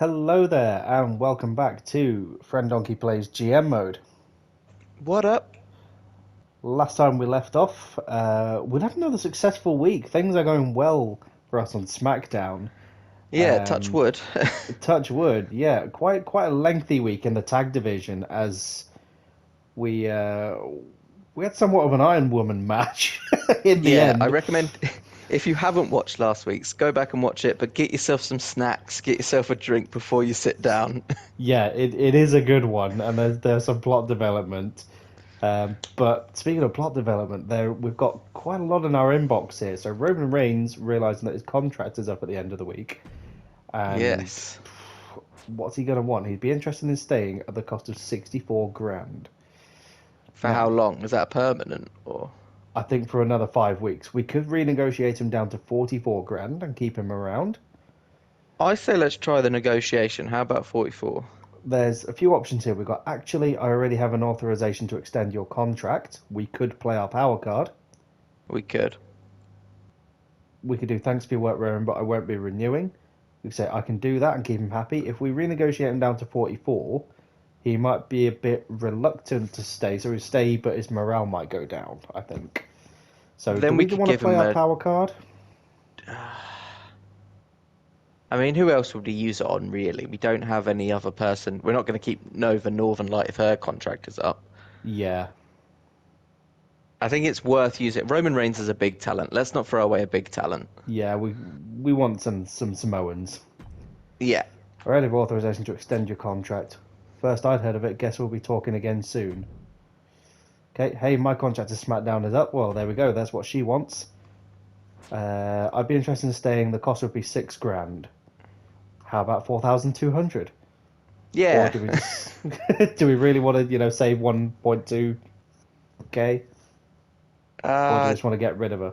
Hello there, and welcome back to Friend Donkey Plays GM Mode. What up? Last time we left off, we'd had another successful week. Things are going well for us on Smackdown. Yeah, touch Um, wood. touch wood, yeah, quite a lengthy week in the tag division as we uh, we had somewhat of an Iron Woman match in the Yeah, I end. recommend if you haven't watched last week's, go back and watch it, but get yourself some snacks, get yourself a drink before you sit down. Yeah, it is a good one, and there's some plot development. But speaking of plot development, there we've got quite a lot in our inbox here. So Roman Reigns realizing that his contract is up at the end of the week, and Yes. what's he going to want? He'd be interested in staying at the cost of 64 grand. For how Now, long? Is that permanent or? I think for another 5 weeks, we could renegotiate him down to 44 grand and keep him around. I say let's try the negotiation. How about 44? There's a few options here. We've got actually, I already have an authorization to extend your contract. We could play our power card. We could. We could do thanks for your work, Rowan, but I won't be renewing. We could say I can do that and keep him happy. If we renegotiate him down to 44, he might be a bit reluctant to stay. So he'll stay, but his morale might go down, I think. So do Then we we could want to give play him our a. power card? I mean, who else would we use it on, really? We don't have any other person. We're not going to keep Nova Northern Light if her contract is up. Yeah, I think it's worth using. Roman Reigns is a big talent. Let's not throw away a big talent. yeah. We want some Samoans. Yeah. I already have authorization to extend your contract. First I'd heard of it. Guess we'll be talking again soon. Okay. Hey, my contract to SmackDown is up. Well, there we go. That's what she wants. I'd be interested in staying. The cost would be 6 grand. How about 4,200? Or Yeah. do we just do we really want to, save 1.2k? Or do we Uh, just want to get rid of her?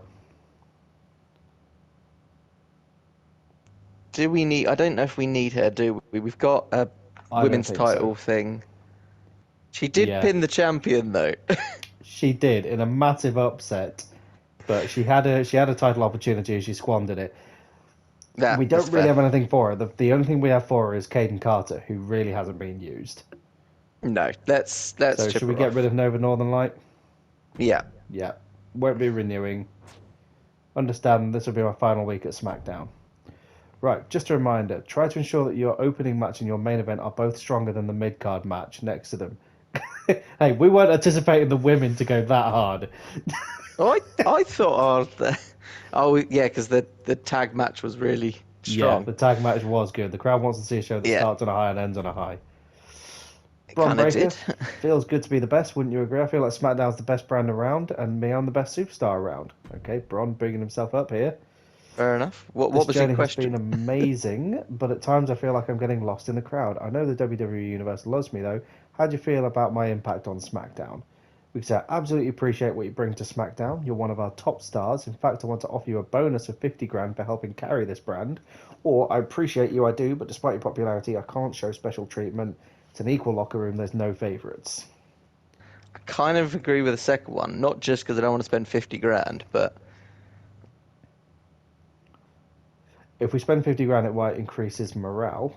do we need? I don't know if we need her, do we? We've got a I don't women's think so. title thing. She did Yeah, pin the champion though. she did in a massive upset, but she had a title opportunity and she squandered it. We That's don't really fair. have anything for her. The only thing we have for her is Caden Carter, who really hasn't been used. No, let's So chip should we her get rid off. of Nova Northern Light? Yeah. Yeah, won't be renewing. Understand this will be my final week at SmackDown. Right, just a reminder, try to ensure that your opening match and your main event are both stronger than the mid card match next to them. Hey, we weren't anticipating the women to go that hard. I thought oh yeah, because the tag match was really Yeah, strong. the tag match was good. The crowd wants to see a show that Yeah, starts on a high and ends on a high. it Braun kind of Breaker did. feels good to be the best, wouldn't you agree? I feel like SmackDown's the best brand around, and me, I'm the best superstar around. Okay, Braun bringing himself up here. Fair enough. This What was your journey has question? been amazing, but at times I feel like I'm getting lost in the crowd. I know the WWE Universe loves me, though. How do you feel about my impact on SmackDown? We say, I absolutely appreciate what you bring to SmackDown. You're one of our top stars. In fact, I want to offer you a bonus of 50 grand for helping carry this brand. Or, I appreciate you, I do, but despite your popularity, I can't show special treatment. It's an equal locker room, there's no favourites. I kind of agree with the second one, not just because I don't want to spend 50 grand, but If we spend 50 grand, it might increase his morale.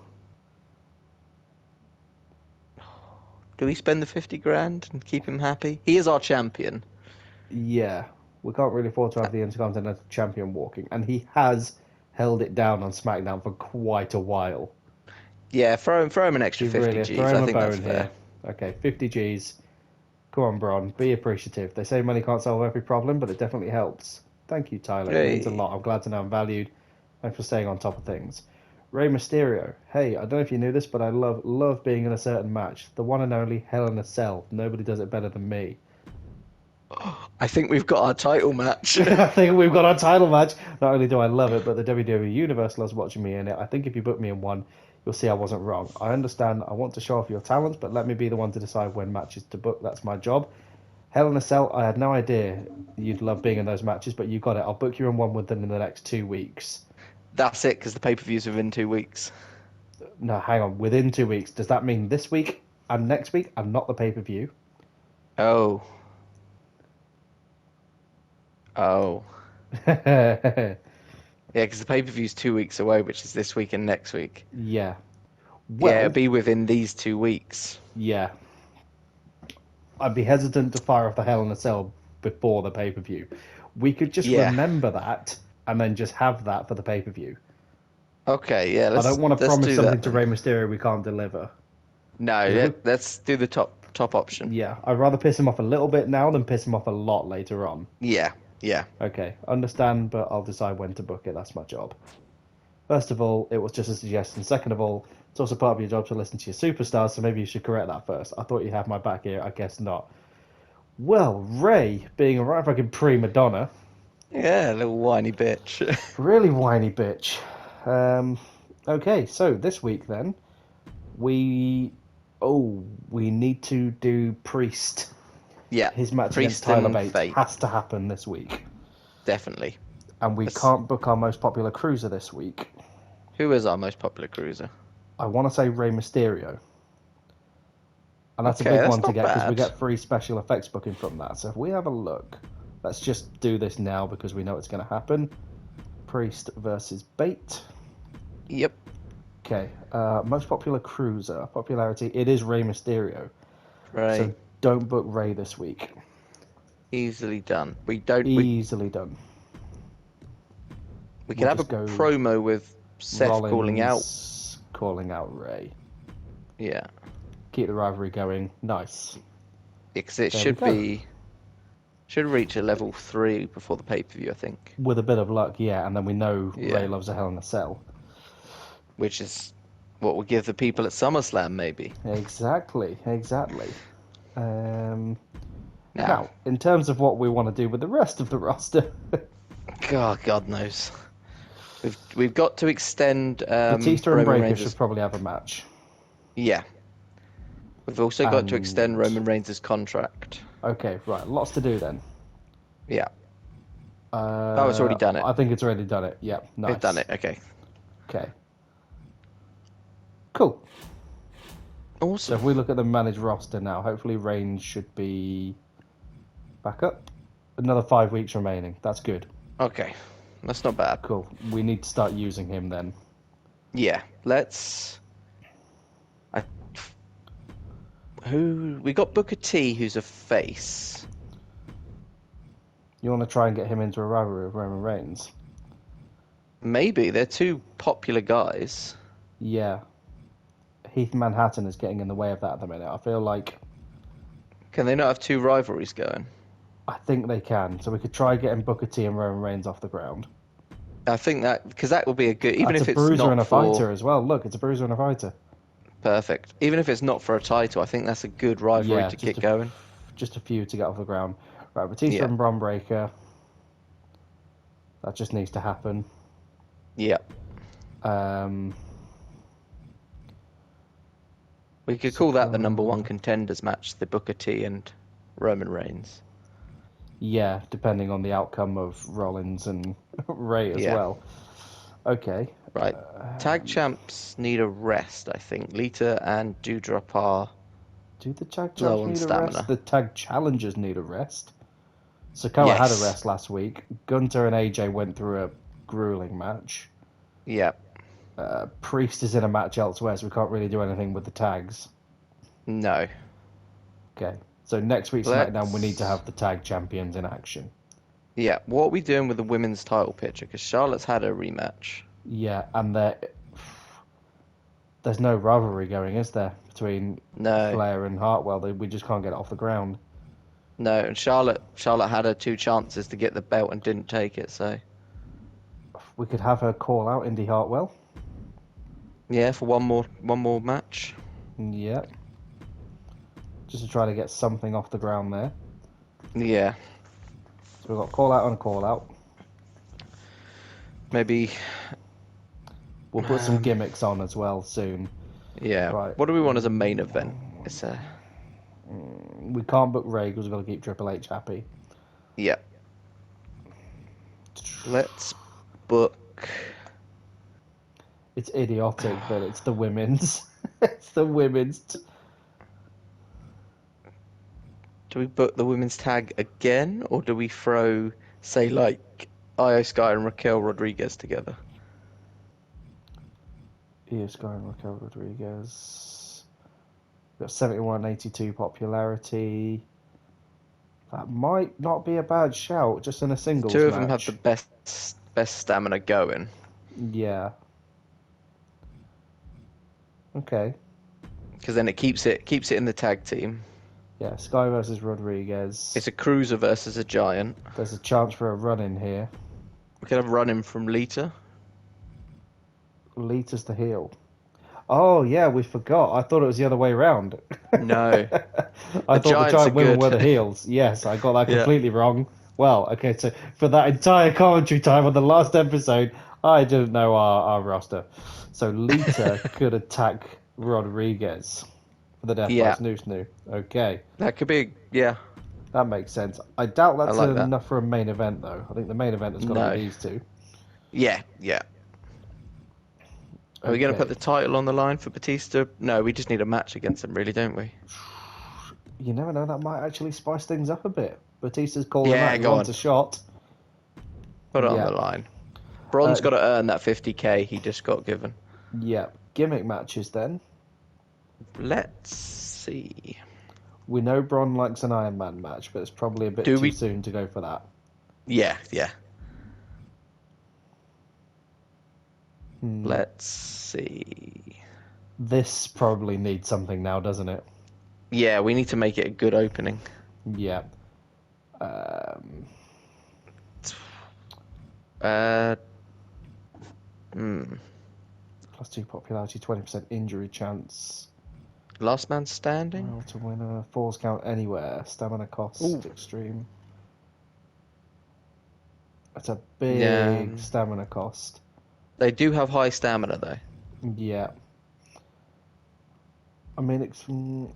do we spend the 50 grand and keep him happy? He is our champion. Yeah, we can't really afford to have the Intercontinental Champion walking, and he has held it down on SmackDown for quite a while. Yeah, throw him an extra We 50 really throw G's. him I a think that's bone fair. here. Okay, 50 G's. Come on, Bron, be appreciative. They say money can't solve every problem, but it definitely helps. Thank you, Tyler. It means a Hey. lot. I'm glad to know I'm valued. Thanks for staying on top of things. Rey Mysterio. Hey, I don't know if you knew this, but I love being in a certain match. The one and only Hell in a Cell. Nobody does it better than me. I think we've got our title match. I think we've got our title match. Not only do I love it, but the WWE Universe loves watching me in it. I think if you book me in one, you'll see I wasn't wrong. I understand I want to show off your talents, but let me be the one to decide when matches to book. That's my job. Hell in a Cell, I had no idea you'd love being in those matches, but you got it. I'll book you in one within the next 2 weeks. That's it, because the pay-per-view's within 2 weeks. No, hang on. Within 2 weeks. Does that mean this week and next week and not the pay per view? Oh. Oh. Yeah, because the pay-per-view's 2 weeks away, which is this week and next week. Yeah. Yeah, Well, it'll be within these 2 weeks. yeah. I'd be hesitant to fire off the Hell in a Cell before the pay-per-view. We could just Yeah. remember that and then just have that for the pay-per-view. Okay, yeah, I don't want to let's promise do something that to then. Rey Mysterio we can't deliver. No, 'Cause if we- let's do the top option. Yeah, I'd rather piss him off a little bit now than piss him off a lot later on. Yeah, yeah. Okay, understand, but I'll decide when to book it. That's my job. First of all, it was just a suggestion. Second of all, it's also part of your job to listen to your superstars, so maybe you should correct that first. I thought you had my back here. I guess not. Well, Ray, being a right fucking prima donna, Yeah, little whiny bitch. really whiny bitch. Okay, so this week then, we need to do Priest. Yeah, His match against Priest Tyler and Bate Fate. has to happen this week. Definitely. And we can't book our most popular cruiser this week. Who is our most popular cruiser? I want to say Rey Mysterio. And that's Okay, a big that's one to not get because we bad. get free special effects booking from that. So if we have a look, let's just do this now because we know it's going to happen. Priest versus Bate. Yep. Okay, most popular cruiser. Popularity, it is Rey Mysterio. Right. So don't book Rey this week. Easily done. We Easily done. could have a just go promo with Seth calling out. Calling out Rey. Yeah. Keep the rivalry going. Nice. Because it There should we go. should reach a level 3 before the pay-per-view, I think. With a bit of luck, yeah, and then we know Yeah. Rey loves a Hell in a Cell. Which is what we'll give the people at SummerSlam, maybe. Exactly. Now, Now, in terms of what we want to do with the rest of the roster, God knows. We've got to extend Batista and Roman Breakker Reigns'. should probably have a match. Yeah. We've also got to And- extend Roman Reigns' contract. Okay, right, lots to do then. Yeah. It's already done it. I think it's already done it. Yeah, nice. We've done it. Okay. Okay. Cool. So Awesome. if we look at the managed roster now, hopefully Reigns should be back up. Another 5 weeks remaining. That's good. Okay. That's not bad. Cool. We need to start using him then. Yeah. We got Booker T, who's a face. You want to try and get him into a rivalry with Roman Reigns? Maybe. They're two popular guys. Yeah. Heath Manhattan is getting in the way of that at the minute. I feel like Can they not have two rivalries going? I think they can. So we could try getting Booker T and Roman Reigns off the ground. I think that, because that will be a good, even That's if a it's bruiser not and a for... fighter as well. Look, it's a bruiser and a fighter. Perfect. Even if it's not for a title, I think that's a good rivalry to get going. Just a few to get off the ground. Right, Batista Yeah. and Braun Breaker. That just needs to happen. Yeah. Um, We could call that the number one contenders match, the Booker T and Roman Reigns. yeah, depending on the outcome of Rollins and Ray as Yeah. well. Okay. Right. Tag champs need a rest, I think. Lita and Doudrop are... Do the tag Low on champs need a stamina. rest? The tag challengers need a rest. Sokoa had a Yes. rest last week. Gunter and AJ went through a grueling match. Yeah. Priest is in a match elsewhere, so we can't really do anything with the tags. No. Okay. So next week's Let's- SmackDown, we need to have the tag champions in action. Yeah. What are we doing with the women's title picture? Because Charlotte's had a rematch. Yeah, and there's no rivalry going, is there, between No. Flair and Hartwell? We just can't get it off the ground. No, and Charlotte had her two chances to get the belt and didn't take it, so... We could have her call out Indy Hartwell. Yeah, for one more match. Yeah. Just to try to get something off the ground there. Yeah. So we've got call out and a call out. Maybe... We'll put some gimmicks on as well soon. Yeah. Right. What do we want as a main event? It's a... We can't book Ray because we've got to keep Triple H happy. Yeah. Let's book... It's idiotic, but it's the women's. It's the women's. Do we book the women's tag again, or do we throw, say, like, Io Sky and Raquel Rodriguez together? Here's going Raquel Rodriguez. We've got 71-82 popularity. That might not be a bad shout, just in a singles Two of match. them have the best stamina going. Yeah. Okay. Because then it keeps it in the tag team. Yeah, Sky versus Rodriguez. It's a cruiser versus a giant. There's a chance for a run-in here. We could have a run-in from Lita. Lita's the heel. Oh, yeah, we forgot. I thought it was the other way around. No. I thought the Giants giant are women good. were the heels. Yes, I got that Yeah. completely wrong. Well, okay, so for that entire commentary time on the last episode, I didn't know our roster. So Lita could attack Rodriguez for the Death Yeah. by Snoo. Okay, That could be, yeah. that makes sense. I doubt that's like that. enough for a main event, though. I think the main event has got to No. be these two. Yeah. Are we going to Okay. put the title on the line for Batista? No, we just need a match against him, really, don't we? You never know, that might actually spice things up a bit. Batista's called him Yeah, out, he go wants on. a shot. Put it Yeah. on the line. Braun's got to earn that 50k he just got given. Yeah, gimmick matches then. Let's see. We know Braun likes an Iron Man match, but it's probably a bit Do too we- soon to go for that. Yeah. Hmm. Let's see. This probably needs something now, doesn't it? Yeah, we need to make it a good opening. Yeah. +2 popularity, 20% injury chance. Last man standing? Well, to winner, falls count anywhere, stamina cost, Ooh. extreme. That's a big Yeah. stamina cost. They do have high stamina, though. Yeah. I mean,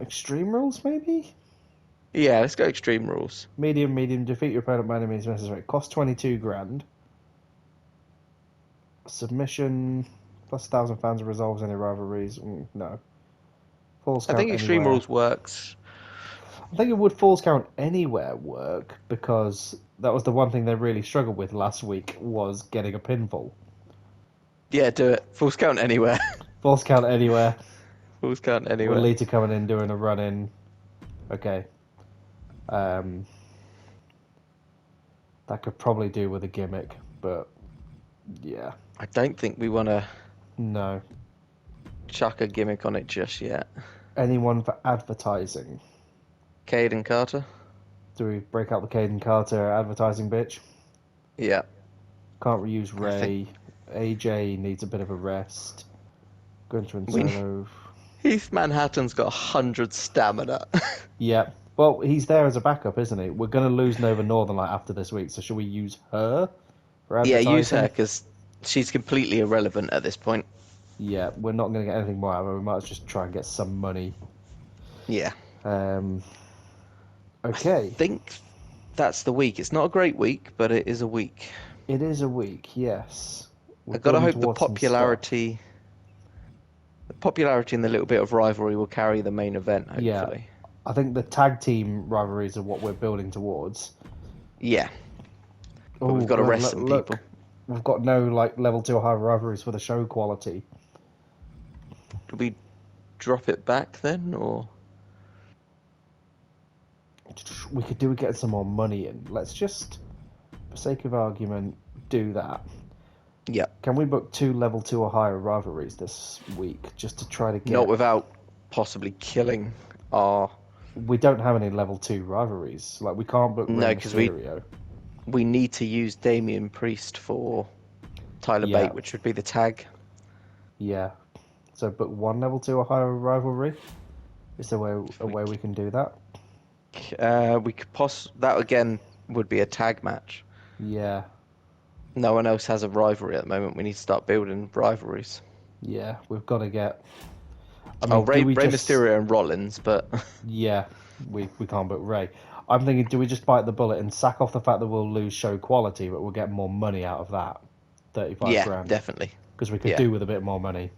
extreme rules, maybe? Yeah, let's go extreme rules. Medium, defeat your opponent by any means necessary. Cost 22 grand. Submission, plus 1,000 fans resolves any rivalries. No. Falls I count think extreme anywhere. rules works. I think it would falls count anywhere work, because that was the one thing they really struggled with last week, was getting a pinfall. Yeah, do it. Falls count anywhere. Falls count anywhere. Falls count anywhere. With Lita coming in, doing a run-in. Okay. That could probably do with a gimmick, but yeah. I don't think we want to No. chuck a gimmick on it just yet. Anyone for advertising? Caden Carter? Do we break out the Caden Carter advertising bitch? Yeah. Can't reuse I Ray. AJ needs a bit of a rest. Gunter and We- Solo. Heath Manhattan's got 100 stamina. Yeah. Well, he's there as a backup, isn't he? We're going to lose Nova Northern Light after this week, so should we use her for Yeah, advertising? use her, because she's completely irrelevant at this point. Yeah, we're not going to get anything more out of her. We might as well just try and get some money. Yeah. Okay. I think that's the week. It's not a great week, but it is a week. It is a week, yes. We're I've got to building hope the towards some popularity and the little bit of rivalry will carry the main event, hopefully. Yeah. stuff. I think the tag team rivalries are what we're building towards. Yeah. But Oh, we've got to God, rest some look. people. We've got no level 2 high rivalries for the show quality. Do we drop it back then, or? We could do with getting some more money in. Let's just, for sake of argument, do that. Yeah. Can we book 2 level 2 or higher rivalries this week just to try to get... Not without possibly killing our... We don't have any level 2 rivalries. Like, we can't book No, Rey 'cause Mysterio. We need to use Damian Priest for Tyler Yeah. Bate, which would be the tag. Yeah. So book 1 level 2 or higher rivalry. Is there a way we can do that? We could that again would be a tag match. Yeah. No one else has a rivalry at the moment. We need to start building rivalries. Yeah. We've got to get... I Oh, Rey do we just- Mysterio and Rollins, but Yeah. We can't book Ray. I'm thinking, do we just bite the bullet and sack off the fact that we'll lose show quality, but we'll get more money out of that? 35 yeah, grand. definitely. Because we could Yeah. do with a bit more money.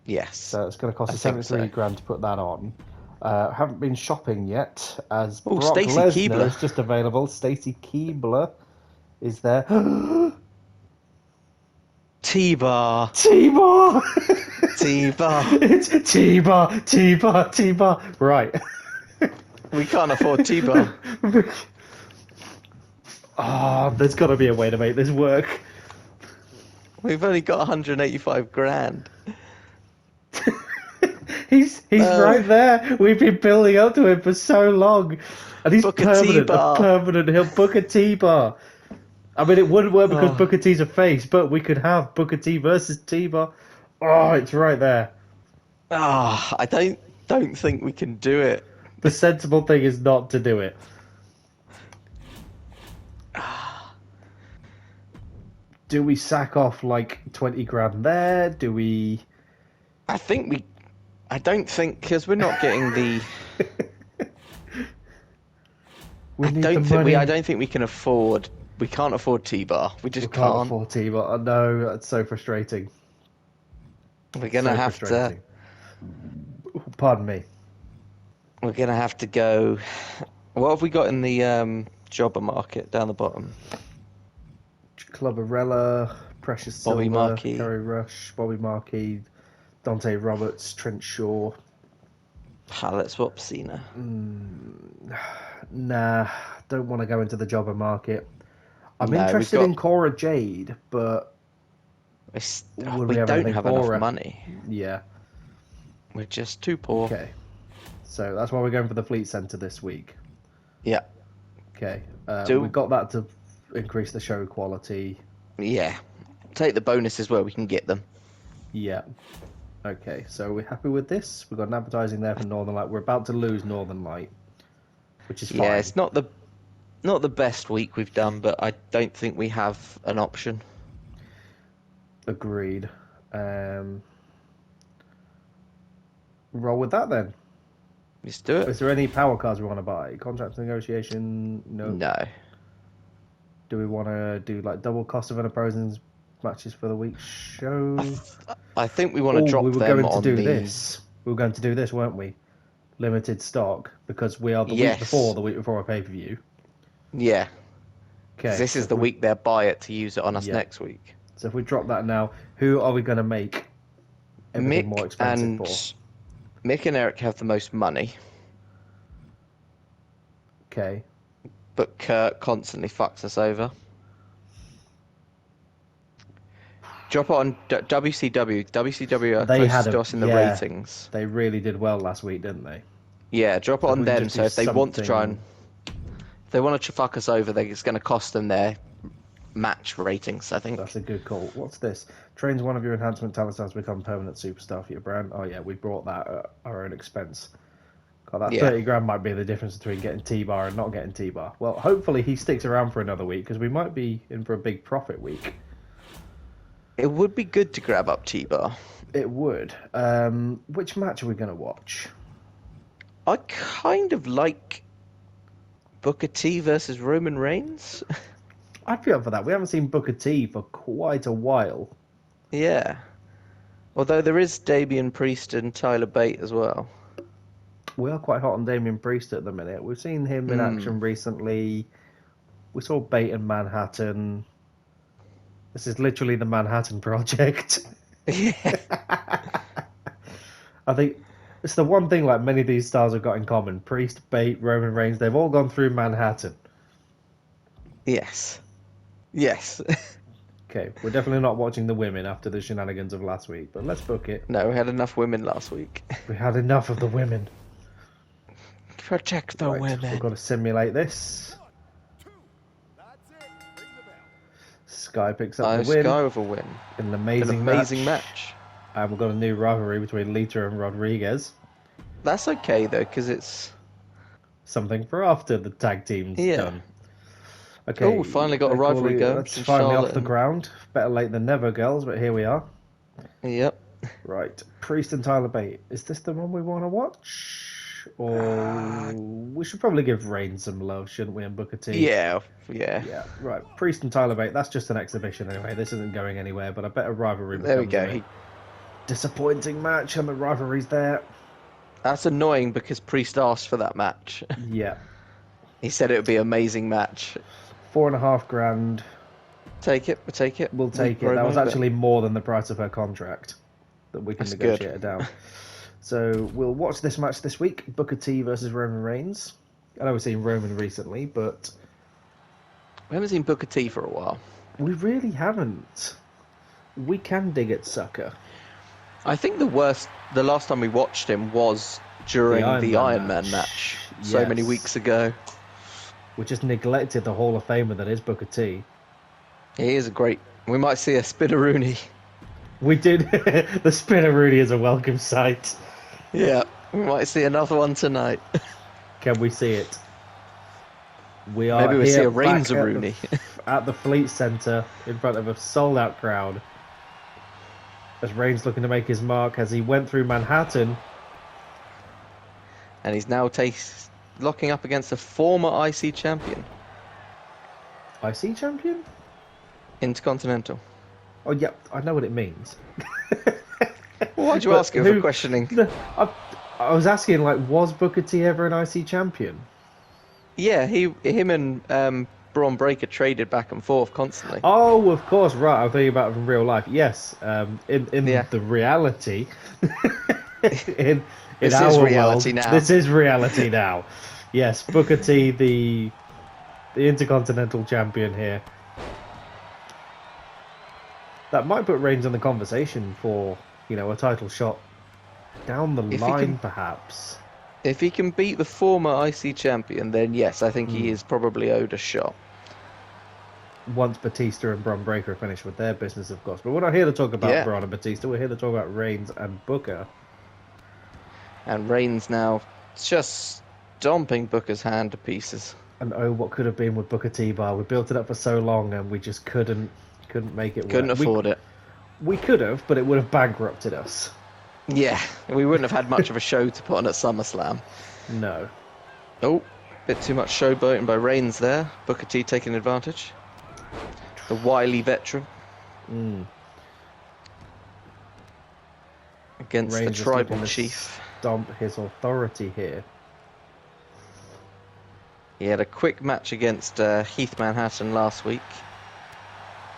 Yes. So it's going to cost us I think 73 so. grand to put that on. Haven't been shopping yet, as Oh, Brock Stacey Lesnar Keibler. is just available. Stacey Keibler is there. T-bar. T-bar. T-bar. It's T-bar, T-bar, T-bar. Right. We can't afford T-bar. There's got to be a way to make this work. We've only got 185 grand. He's right there. We've been building up to him for so long, and he's Book a permanent. T-bar. Permanent. He'll book a T-bar. I mean, it wouldn't work because Booker T's a face, but we could have Booker T versus T-bar. Oh, it's right there. I don't think we can do it. The sensible thing is not to do it. Do we sack off like 20 grand there? Do we? I don't think, because we're not getting the. I don't think we can afford. We can't afford T-bar. We just can't afford T-bar. No, that's so frustrating. We're gonna have to. Pardon me. We're gonna have to go. What have we got in the jobber market down the bottom? Clubberella, Precious Silver, Bobby Markey, Kerry Rush, Bobby Markey, Dante Roberts, Trent Shaw. Let's swap Cena. Nah, don't want to go into the jobber market. I'm interested in Cora Jade, but we don't have enough money. Yeah. We're just too poor. Okay. So that's why we're going for the Fleet Centre this week. Yeah. Okay. We've got that to increase the show quality. Yeah. Take the bonuses where we can get them. Yeah. Okay, so we're happy with this. We've got an advertising there for Northern Light. We're about to lose Northern Light, which is fine. Yeah, it's not the best week we've done, but I don't think we have an option. Agreed. Roll with that then. Let's do it. Is there any power cards we want to buy? Contract negotiation? No. Do we want to do like double cost of an opposing matches for the week's show? I think we want to drop them on We were going to do this, weren't we? Limited stock, because we are the week before a pay-per-view. Yeah. Okay. This is the week they'll buy it to use it on us next week. So if we drop that now, who are we going to make everything more expensive for? Mick and Eric have the most money. Okay. But Kurt constantly fucks us over. Drop it on WCW. WCW are closest to us in the ratings. They really did well last week, didn't they? Yeah, drop it on them. So if they want to try and... If they want to fuck us over, it's going to cost them their match ratings, I think. That's a good call. What's this? Trains one of your enhancement talent stars to become permanent superstar for your brand. Oh yeah, we brought that at our own expense. God, that 30 grand might be the difference between getting T-bar and not getting T-bar. Well, hopefully he sticks around for another week, because we might be in for a big profit week. It would be good to grab up T-bar. It would. Which match are we going to watch? I kind of like Booker T versus Roman Reigns. I'd be up for that. We haven't seen Booker T for quite a while. Yeah. Although there is Damian Priest and Tyler Bate as well. We are quite hot on Damian Priest at the minute. We've seen him in action recently. We saw Bate in Manhattan. This is literally the Manhattan Project. Yeah. I think it's the one thing like many of these stars have got in common. Priest, Bate, Roman Reigns, they've all gone through Manhattan. Yes. Yes. Okay, we're definitely not watching the women after the shenanigans of last week, but let's book it. No, we had enough women last week. We had enough of the women. Protect the women. We've got to simulate this. Sky picks up the win. Sky with a win. An amazing match. And we've got a new rivalry between Lita and Rodriguez. That's okay, though, because it's... something for after the tag team's done. Okay. Oh, we finally got a rivalry going. That's finally off the ground. Better late than never, girls, but here we are. Yep. Right. Priest and Tyler Bate. Is this the one we want to watch? Or we should probably give Reigns some love, shouldn't we, and Booker T? Yeah. Right. Priest and Tyler Bate. That's just an exhibition anyway. This isn't going anywhere, but I bet a rivalry. There we go. Disappointing match, and the rivalry's there. That's annoying because Priest asked for that match. Yeah. He said it would be an amazing match. 4.5 grand. Take it. We'll take it. We'll take it. That was actually more than the price of her contract that we can negotiate it down. So we'll watch this match this week: Booker T versus Roman Reigns. I know we've seen Roman recently, but we haven't seen Booker T for a while. We really haven't. We can dig at Sucker. I think the last time we watched him was during the Iron Man match. So many weeks ago. We just neglected the Hall of Famer that is Booker T. He is we might see a Spinneroonie. We did. The Spinneroonie is a welcome sight. Yeah, we might see another one tonight. Can we see it? We are. Maybe we'll see a Reigns-a-Rooney at the Fleet Centre in front of a sold-out crowd. As Reigns looking to make his mark as he went through Manhattan. And he's now locking up against a former IC champion. IC champion? Intercontinental. Oh, yeah, I know what it means. Why'd you ask him for questioning? I was asking, was Booker T ever an IC champion? Yeah, him and Braun Breaker traded back and forth constantly. Oh, of course, right. I'm thinking about it in real life. Yes, in the reality, in our reality world, now. This is reality now. Yes, Booker T, the Intercontinental Champion here. That might put Reigns in the conversation for, a title shot down the line, perhaps. If he can beat the former IC champion, then yes, I think he is probably owed a shot. Once Batista and Braun Breaker are finished with their business, of course. But we're not here to talk about Braun and Batista. We're here to talk about Reigns and Booker. And Reigns now just stomping Booker's hand to pieces. And what could have been with Booker T-Bar? We built it up for so long and we just couldn't make it work. Couldn't afford it. We could have, but it would have bankrupted us. Yeah, we wouldn't have had much of a show to put on at SummerSlam. No. Oh, bit too much showboating by Reigns there. Booker T taking advantage. The wily veteran. Against Reigns the tribal chief. Stomp his authority here. He had a quick match against Heath Manhattan last week.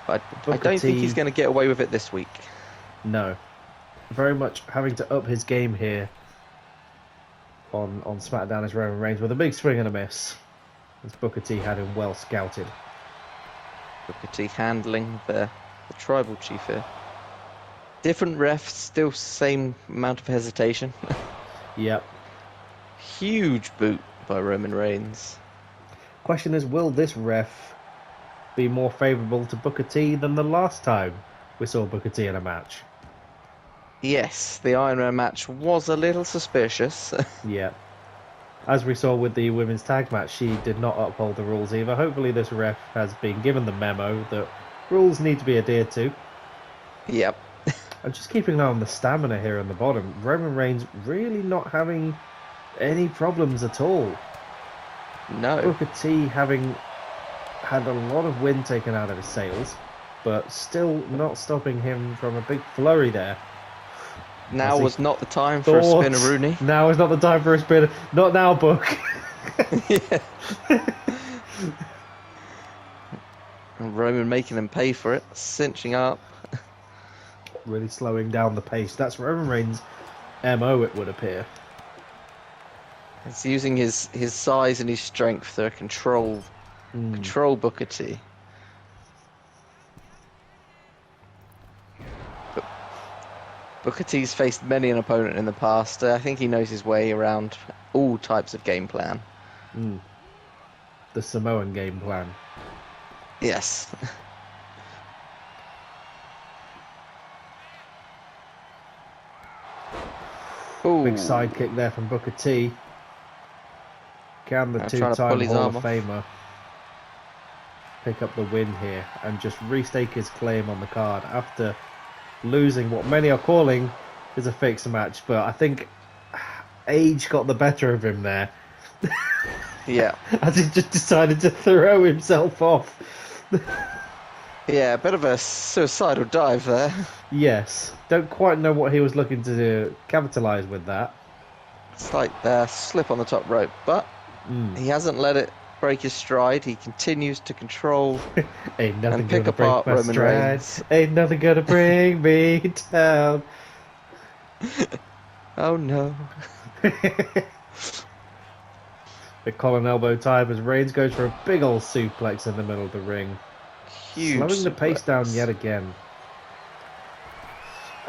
But I don't think he's going to get away with it this week. No. Very much having to up his game here on SmackDown as Roman Reigns with a big swing and a miss. As Booker T had him well scouted. Booker T handling the tribal chief here. Different refs, still same amount of hesitation. Yep. Huge boot by Roman Reigns. Question is, will this ref be more favourable to Booker T than the last time we saw Booker T in a match? Yes, the Iron Man match was a little suspicious. Yeah. As we saw with the women's tag match, she did not uphold the rules either. Hopefully this ref has been given the memo that rules need to be adhered to. Yep. I'm just keeping an eye on the stamina here on the bottom. Roman Reigns really not having any problems at all. No. Booker T having had a lot of wind taken out of his sails, but still not stopping him from a big flurry there. Now was not the time for a Spinneroonie. Now is not the time for a spinner. Not now, Book. Yeah. And Roman making him pay for it, cinching up. Really slowing down the pace. That's Roman Reigns' MO, it would appear. He's using his size and his strength to control Booker T. But Booker T's faced many an opponent in the past. I think he knows his way around all types of game plan. The Samoan game plan. Yes. Big side kick there from Booker T. Can the two-time Hall of Famer pick up the win here and just restake his claim on the card after losing what many are calling is a fixed match? But I think age got the better of him there. Yeah. As he just decided to throw himself off. Yeah, a bit of a suicidal dive there. Yes. Don't quite know what he was looking to capitalise with that. Slight slip on the top rope, but he hasn't let it break his stride. He continues to control Ain't nothing and pick gonna break apart my Roman stride. Reigns. Ain't nothing gonna bring me down. Oh no. The collar and elbow time as Reigns goes for a big old suplex in the middle of the ring. Huge Slowing the pace suplex. down yet again.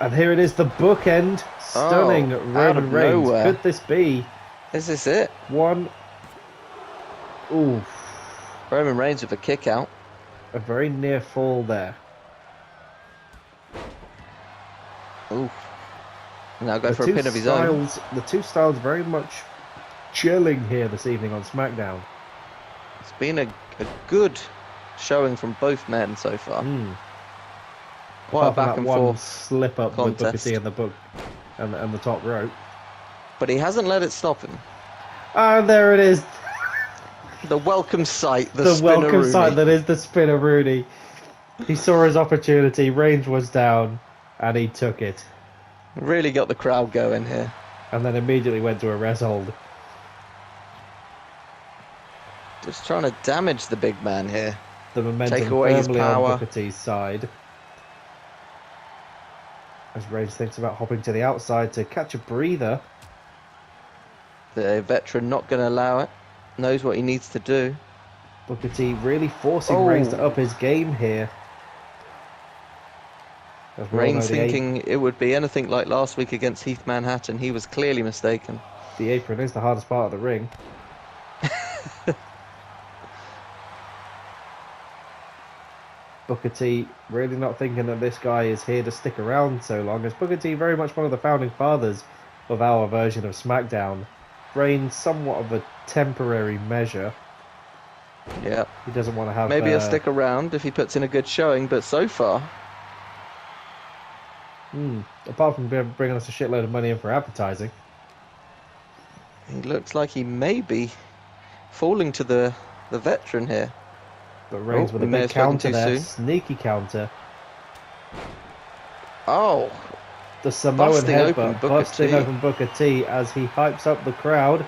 And here it is, the bookend. Stunning Roman Reigns. Nowhere. Could this be? Is this it? One. Ooh. Roman Reigns with a kick out. A very near fall there. Ooh. Now go for a pin of his own. The two styles very much chilling here this evening on SmackDown. It's been a good showing from both men so far. Quite a back and forth slip up contest. with Booker T in the book and the top rope. But he hasn't let it stop him. And there it is. The welcome sight, the welcome sight that is the Spinneroonie. He saw his opportunity, Reigns was down, and he took it. Really got the crowd going here. And then immediately went to a rest hold. Just trying to damage the big man here. The momentum take away his firmly power. on Booker T's side. As Reigns thinks about hopping to the outside to catch a breather. The veteran not going to allow it. Knows what he needs to do. Booker T really forcing Reigns to up his game here. Reigns thinking it would be anything like last week against Heath Manhattan. He was clearly mistaken. The apron is the hardest part of the ring. Booker T really not thinking that this guy is here to stick around so long, as Booker T very much one of the founding fathers of our version of SmackDown. Reigns somewhat of a temporary measure. Yeah. He doesn't want to have... Maybe he'll stick around if he puts in a good showing, but so far... Apart from bringing us a shitload of money in for advertising. He looks like he may be falling to the veteran here. But Reigns with a big counter there. Sneaky counter. Oh! The Samoan headbutt busting open Booker T as he hypes up the crowd.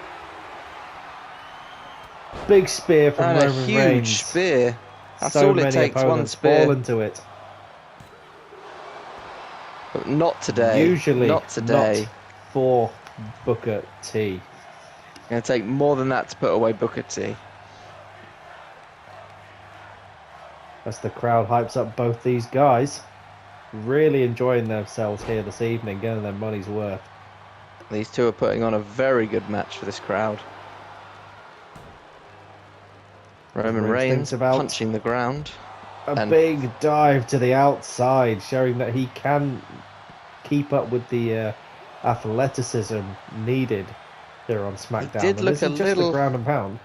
Big spear from Roman Reigns. And a huge spear. That's all it takes, one spear. Fall into it. But not today. Usually not today. Not for Booker T. It's going to take more than that to put away Booker T. As the crowd hypes up both these guys. Really enjoying themselves here this evening, getting their money's worth. These two are putting on a very good match for this crowd. Roman Reigns punching the ground. A big dive to the outside, showing that he can keep up with the athleticism needed here on SmackDown. He did look a little ground and pound.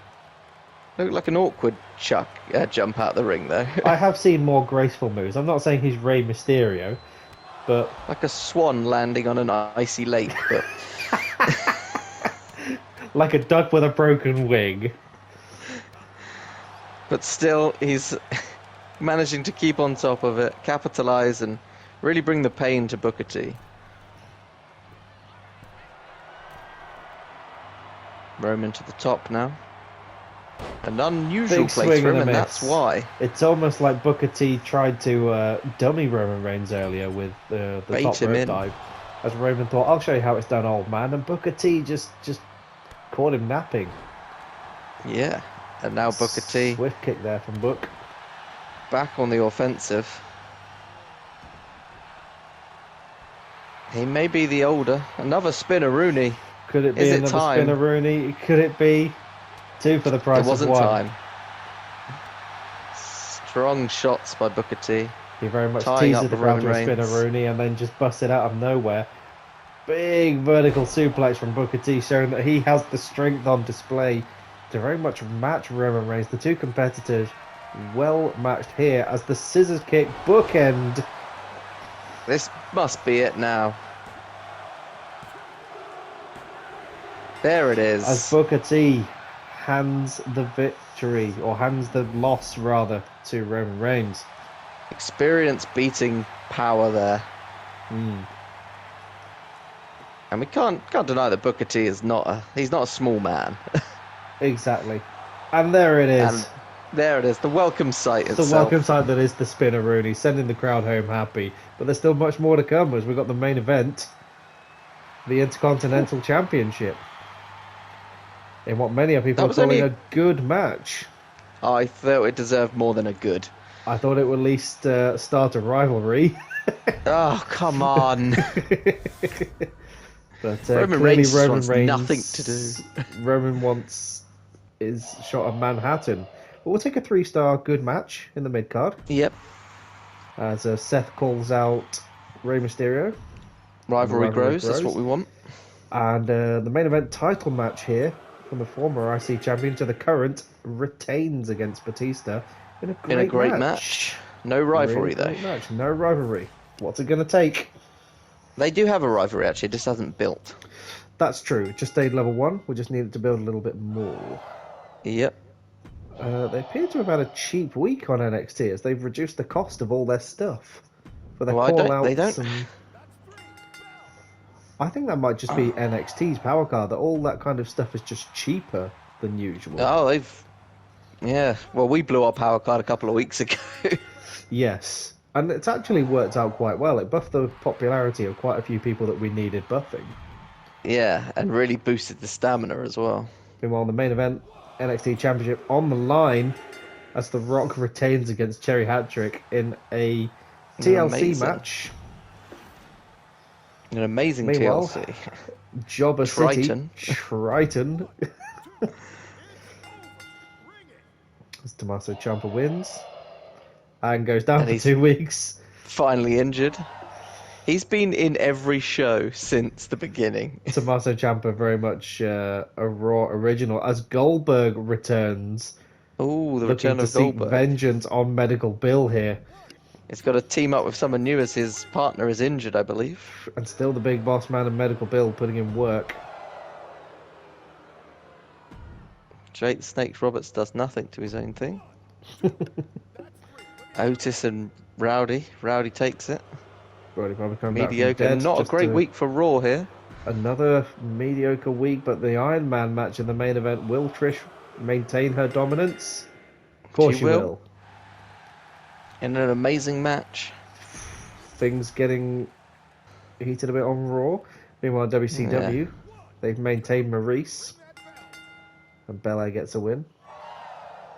Looked like an awkward jump out the ring, though. I have seen more graceful moves. I'm not saying he's Rey Mysterio, but... Like a swan landing on an icy lake, but... Like a duck with a broken wing. But still, he's managing to keep on top of it, capitalise, and really bring the pain to Booker T. Roman to the top now. An unusual place for him, and that's why. It's almost like Booker T tried to dummy Roman Reigns earlier with the top rope dive. As Roman thought, I'll show you how it's done, old man. And Booker T just caught him napping. Yeah, and now Booker T. Swift kick there from Book. Back on the offensive. He may be the older. Another Spinneroonie. Could it be another Spinneroonie? Could it be? Two for the price of one. It wasn't time. Strong shots by Booker T. He very much teased the crowd to a Spinneroonie and then just busted out of nowhere. Big vertical suplex from Booker T, showing that he has the strength on display to very much match Roman Reigns. The two competitors well matched here as the scissors kick bookend. This must be it now. There it is. As Booker T hands the victory, or hands the loss rather, to Roman Reigns. Experience beating power there. And we can't deny that Booker T is not a small man. Exactly. And there it is. And there it is, the welcome sight itself. The welcome sight that is the Spinner-Rooney, sending the crowd home happy. But there's still much more to come as we've got the main event, the Intercontinental Championship. In what many people are calling a good match. I thought it deserved more than a good. I thought it would at least start a rivalry. Oh, come on. But Roman Reigns wants nothing to do. Roman wants his shot of Manhattan. But we'll take a 3-star good match in the mid-card. Yep. As Seth calls out Rey Mysterio. Rivalry grows, that's what we want. And the main event title match here, from the former IC champion to the current, retains against Batista in a great match. No rivalry, though. Match. No rivalry. What's it going to take? They do have a rivalry, actually. It just hasn't built. That's true. It just stayed level 1. We just needed to build a little bit more. Yep. They appear to have had a cheap week on NXT as they've reduced the cost of all their stuff. For their call-outs. They don't. I think that might just be NXT's power card, that all that kind of stuff is just cheaper than usual. Oh, yeah. Well, we blew our power card a couple of weeks ago. Yes. And it's actually worked out quite well. It buffed the popularity of quite a few people that we needed buffing. Yeah, and really boosted the stamina as well. Meanwhile, the main event, NXT Championship on the line as The Rock retains against Cherry Hattrick in a TLC match. An amazing Meanwhile, TLC. Jobber Triton. City. Triton. As Tommaso Ciampa wins. And goes down for 2 weeks. Finally injured. He's been in every show since the beginning. Tommaso Ciampa very much a Raw original. As Goldberg returns. Ooh, the looking return of to Goldberg. Seek vengeance on Medical Bill here. He's got to team up with someone new as his partner is injured, I believe. And still the big boss man and Medical Bill putting in work. Jake Snakes Roberts does nothing to his own thing. Otis and Rowdy. Rowdy takes it. Rowdy probably coming back from Mediocre. dead, Not a great week for Raw here. Another mediocre week, but the Iron Man match in the main event. Will Trish maintain her dominance? Of course she will. In an amazing match. Things getting heated a bit on Raw. Meanwhile, WCW, they've maintained Maurice. And Belair gets a win.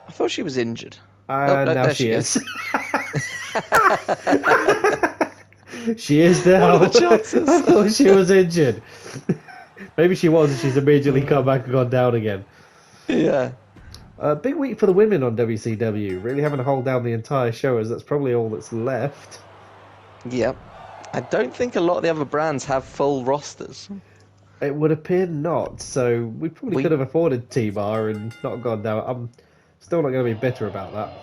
I thought she was injured. Now she is. She is now. What are the chances? I thought she was injured. Maybe she was, and she's immediately come back and gone down again. Yeah. Big week for the women on WCW. Really having to hold down the entire show, as that's probably all that's left. Yep. I don't think a lot of the other brands have full rosters. It would appear not, so we probably could have afforded T-Bar and not gone down. I'm still not going to be bitter about that.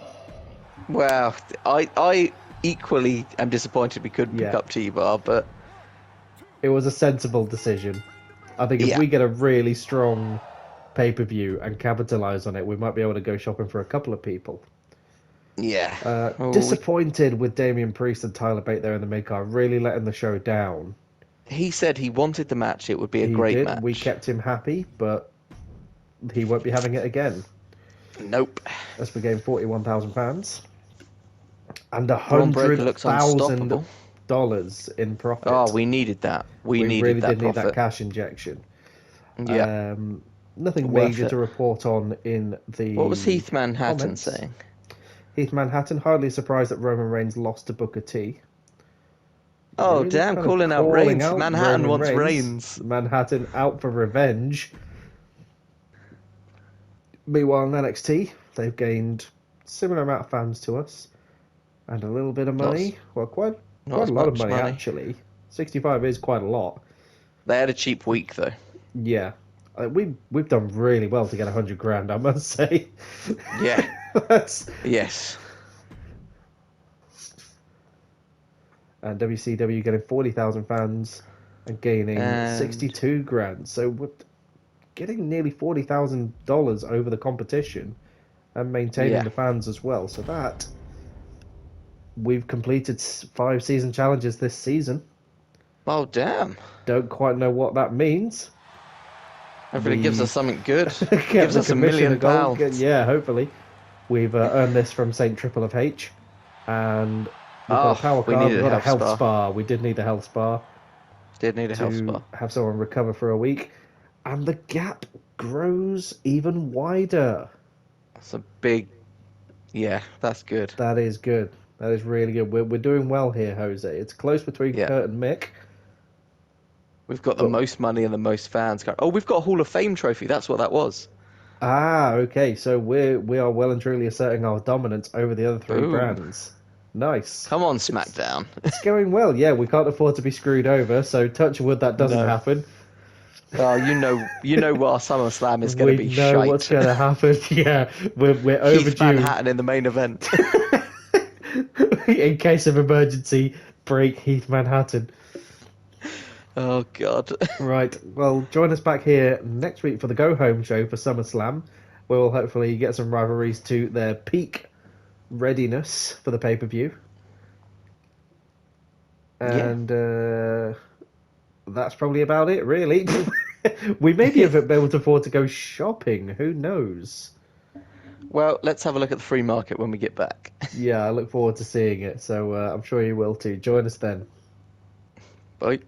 Well, I equally am disappointed we couldn't pick up T-Bar, but... It was a sensible decision. I think if we get a really strong pay-per-view and capitalise on it, we might be able to go shopping for a couple of people. Yeah. Disappointed with Damian Priest and Tyler Bate there in the mid-card, really letting the show down. He said he wanted the match. It would be a great match. We kept him happy, but he won't be having it again. Nope. As we gained 41,000 fans. And $100,000 in profit. Oh, we needed that. We really did need that cash injection. Yeah. Nothing major to report on in the... What was Heath Manhattan saying? Heath Manhattan, hardly surprised that Roman Reigns lost to Booker T. Oh, really damn, calling out Reigns. Manhattan wants Reigns. Manhattan out for revenge. Meanwhile, in NXT, they've gained similar amount of fans to us. And a little bit of money. Well, quite a lot of money, actually. 65 is quite a lot. They had a cheap week, though. Yeah. We've done really well to get 100 grand, I must say. Yeah. Yes. And WCW getting 40,000 fans and gaining 62 grand. So we're getting nearly $40,000 over the competition and maintaining the fans as well. So that... We've completed 5 season challenges this season. Oh, damn. Don't quite know what that means. Hopefully it gives us something good. Get Gives the us £1 commission million. goal. Yeah, hopefully. We've earned this from St. Triple of H. And we've got a power we card. needed We've got a health spa. spa. We did need a health spa. Did need a health spa. To have someone recover for a week. And the gap grows even wider. That's a big... Yeah, that's good. That is good. That is really good. We're doing well here, Jose. It's close between Kurt and Mick. We've got the most money and the most fans. Oh, we've got a Hall of Fame trophy. That's what that was. Ah, okay. So we are well and truly asserting our dominance over the other three brands. Nice. Come on, Smackdown. It's going well. Yeah, we can't afford to be screwed over. So touch wood, that doesn't happen. Oh, you know what SummerSlam is going to be. We know shite. what's going to happen. Yeah, we're overdue. Keith Manhattan in the main event. In case of emergency, break Heath Manhattan. Oh, God. Right, well, join us back here next week for the go-home show for SummerSlam, where we'll hopefully get some rivalries to their peak readiness for the pay-per-view. And that's probably about it, really. We may be able to afford to go shopping. Who knows? Well, let's have a look at the free market when we get back. Yeah, I look forward to seeing it. So I'm sure you will too. Join us then. Bye.